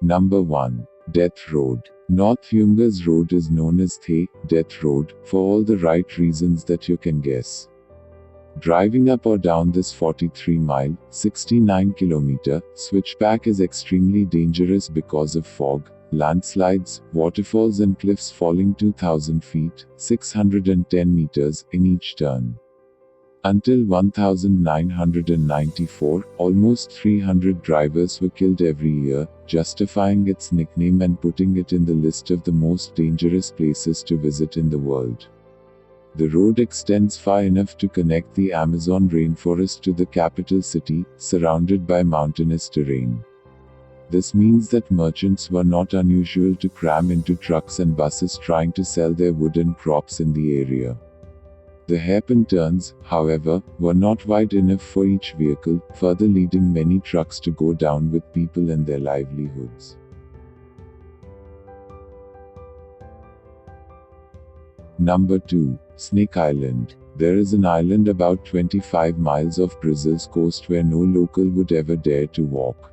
Number 1. Death Road. North Younger's Road is known as the Death Road, for all the right reasons that you can guess. Driving up or down this 43-mile, 69-kilometer, switchback is extremely dangerous because of fog, landslides, waterfalls and cliffs falling 2,000 feet, 610 meters, in each turn. Until 1994, almost 300 drivers were killed every year, justifying its nickname and putting it in the list of the most dangerous places to visit in the world. The road extends far enough to connect the Amazon rainforest to the capital city, surrounded by mountainous terrain. This means that merchants were not unusual to cram into trucks and buses trying to sell their wood and crops in the area. The hairpin turns, however, were not wide enough for each vehicle, further leading many trucks to go down with people and their livelihoods. Number 2. Snake Island. There is an island about 25 miles off Brazil's coast where no local would ever dare to walk.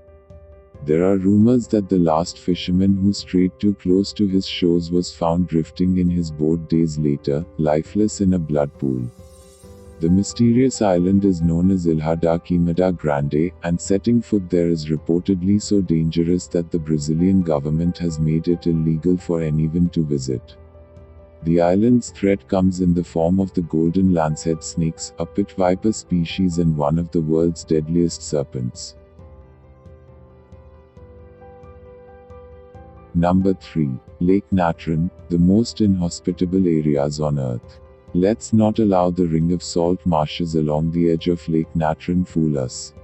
There are rumors that the last fisherman who strayed too close to his shores was found drifting in his boat days later, lifeless in a blood pool. The mysterious island is known as Ilha da Queimada Grande, and setting foot there is reportedly so dangerous that the Brazilian government has made it illegal for anyone to visit. The island's threat comes in the form of the golden lancehead snakes, a pit viper species and one of the world's deadliest serpents. Number 3. Lake Natron, the most inhospitable areas on Earth. Let's not allow the ring of salt marshes along the edge of Lake Natron fool us.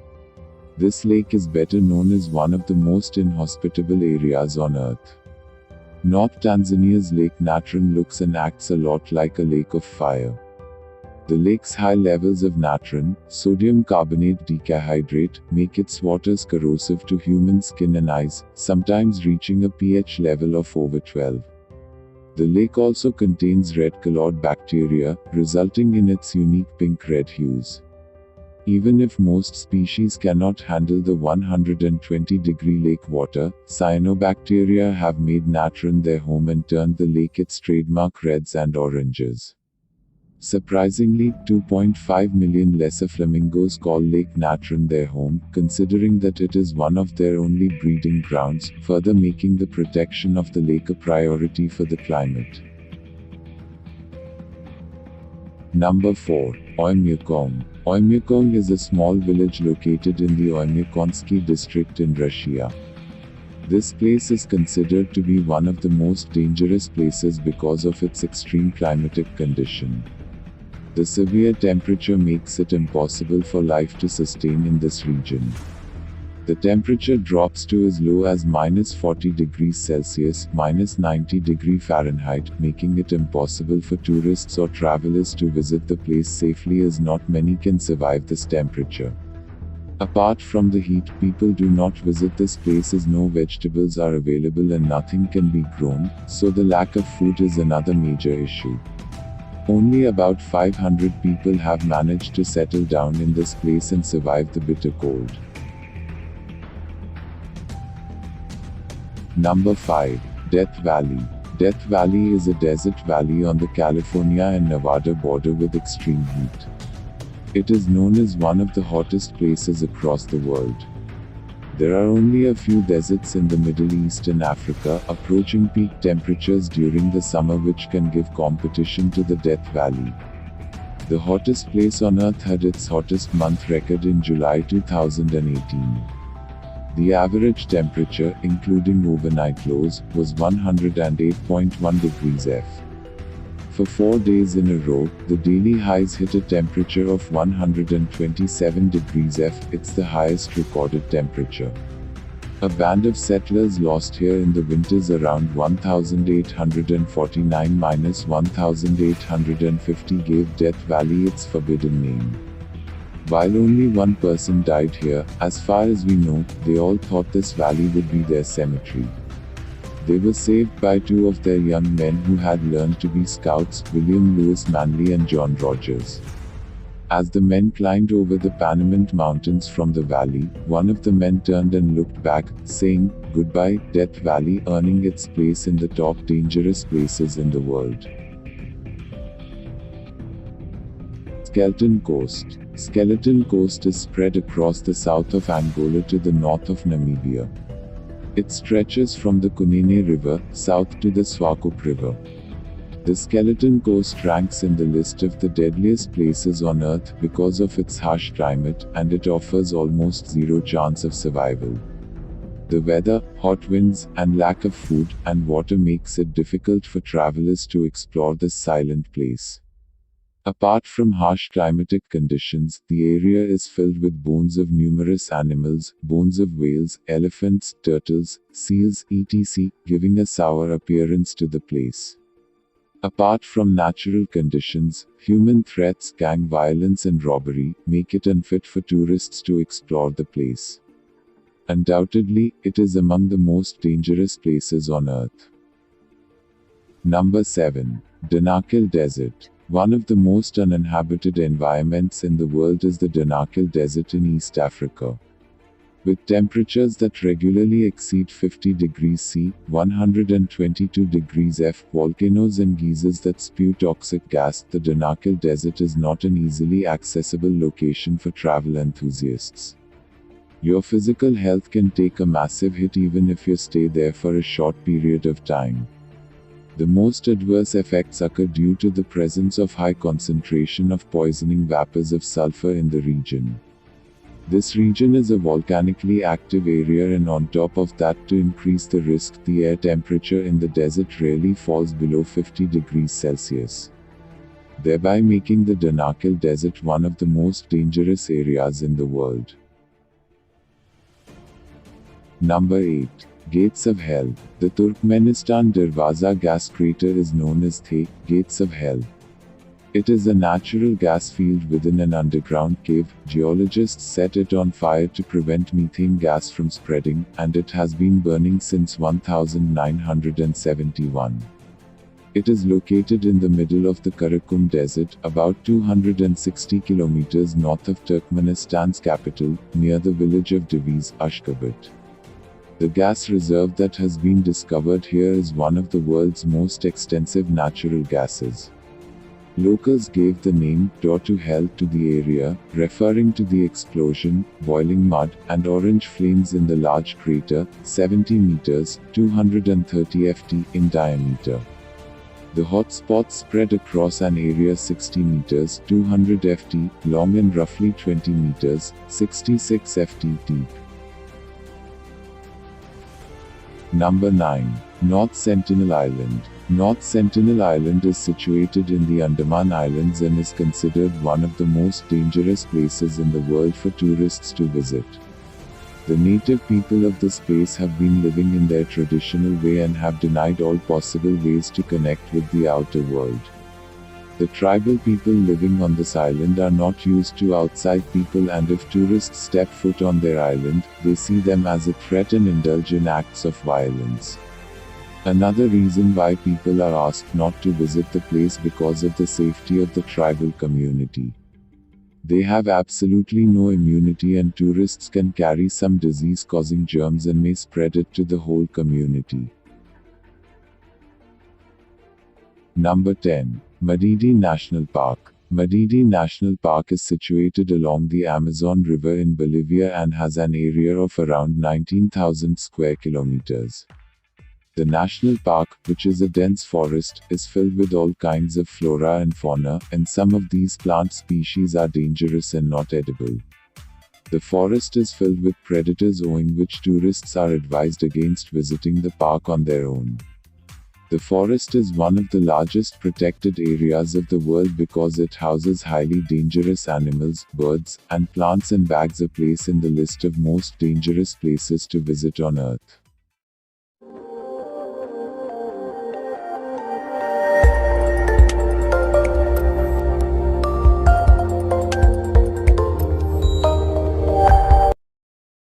This lake is better known as one of the most inhospitable areas on Earth. North Tanzania's Lake Natron looks and acts a lot like a lake of fire. The lake's high levels of natron, sodium carbonate decahydrate, make its waters corrosive to human skin and eyes, sometimes reaching a pH level of over 12. The lake also contains red-colored bacteria, resulting in its unique pink-red hues. Even if most species cannot handle the 120-degree lake water, cyanobacteria have made natron their home and turned the lake its trademark reds and oranges. Surprisingly, 2.5 million lesser flamingos call Lake Natron their home, considering that it is one of their only breeding grounds, further making the protection of the lake a priority for the climate. Number 4. Oymyakon. Oymyakon is a small village located in the Oymyakonsky district in Russia. This place is considered to be one of the most dangerous places because of its extreme climatic condition. The severe temperature makes it impossible for life to sustain in this region. The temperature drops to as low as -40 degrees Celsius, -90 degrees Fahrenheit, making it impossible for tourists or travelers to visit the place safely as not many can survive this temperature. Apart from the heat, people do not visit this place as no vegetables are available and nothing can be grown, so the lack of food is another major issue. Only about 500 people have managed to settle down in this place and survive the bitter cold. Number 5. Death Valley. Death Valley is a desert valley on the California and Nevada border with extreme heat. It is known as one of the hottest places across the world. There are only a few deserts in the Middle East and Africa, approaching peak temperatures during the summer which can give competition to the Death Valley. The hottest place on Earth had its hottest month record in July 2018. The average temperature, including overnight lows, was 108.1 degrees F. For 4 days in a row, the daily highs hit a temperature of 127 degrees F, it's the highest recorded temperature. A band of settlers lost here in the winters around 1849–1850 gave Death Valley its forbidden name. While only one person died here, as far as we know, they all thought this valley would be their cemetery. They were saved by 2 of their young men who had learned to be scouts, William Lewis Manley and John Rogers. As the men climbed over the Panamint Mountains from the valley, one of the men turned and looked back, saying, Goodbye, Death Valley, earning its place in the top dangerous places in the world. Skeleton Coast. Skeleton Coast is spread across the south of Angola to the north of Namibia. It stretches from the Kunene River, south to the Swakop River. The Skeleton Coast ranks in the list of the deadliest places on Earth because of its harsh climate, and it offers almost zero chance of survival. The weather, hot winds, and lack of food and water makes it difficult for travelers to explore this silent place. Apart from harsh climatic conditions, the area is filled with bones of numerous animals, bones of whales, elephants, turtles, seals, etc., giving a sour appearance to the place. Apart from natural conditions, human threats, gang violence and robbery make it unfit for tourists to explore the place. Undoubtedly, it is among the most dangerous places on Earth. Number 7. Danakil Desert. One of the most uninhabited environments in the world is the Danakil Desert in East Africa. With temperatures that regularly exceed 50 degrees C, 122 degrees F, volcanoes and geysers that spew toxic gas, the Danakil Desert is not an easily accessible location for travel enthusiasts. Your physical health can take a massive hit even if you stay there for a short period of time. The most adverse effects occur due to the presence of high concentration of poisoning vapors of sulfur in the region. This region is a volcanically active area, and on top of that, to increase the risk, the air temperature in the desert rarely falls below 50 degrees Celsius, thereby making the Danakil Desert one of the most dangerous areas in the world. Number 8. Gates of Hell. The Turkmenistan Darwaza gas crater is known as the Gates of Hell. It is a natural gas field within an underground cave. Geologists set it on fire to prevent methane gas from spreading, and it has been burning since 1971. It is located in the middle of the Karakum Desert, about 260 kilometers north of Turkmenistan's capital, near the village of Diviz, Ashgabat. The gas reserve that has been discovered here is one of the world's most extensive natural gases. Locals gave the name Door to Hell to the area, referring to the explosion, boiling mud, and orange flames in the large crater, 70 meters, 230 ft in diameter. The hot spots spread across an area 60 meters, 200 ft long and roughly 20 meters, 66 ft deep. Number 9. North Sentinel Island. North Sentinel Island is situated in the Andaman Islands and is considered one of the most dangerous places in the world for tourists to visit. The native people of this place have been living in their traditional way and have denied all possible ways to connect with the outer world. The tribal people living on this island are not used to outside people, and if tourists step foot on their island, they see them as a threat and indulge in acts of violence. Another reason why people are asked not to visit the place because of the safety of the tribal community. They have absolutely no immunity, and tourists can carry some disease causing germs and may spread it to the whole community. Number 10. Madidi National Park. Madidi National Park is situated along the Amazon River in Bolivia and has an area of around 19,000 square kilometers. The national park, which is a dense forest, is filled with all kinds of flora and fauna, and some of these plant species are dangerous and not edible. The forest is filled with predators, owing which tourists are advised against visiting the park on their own. The forest is one of the largest protected areas of the world because it houses highly dangerous animals, birds, and plants, and bags a place in the list of most dangerous places to visit on Earth.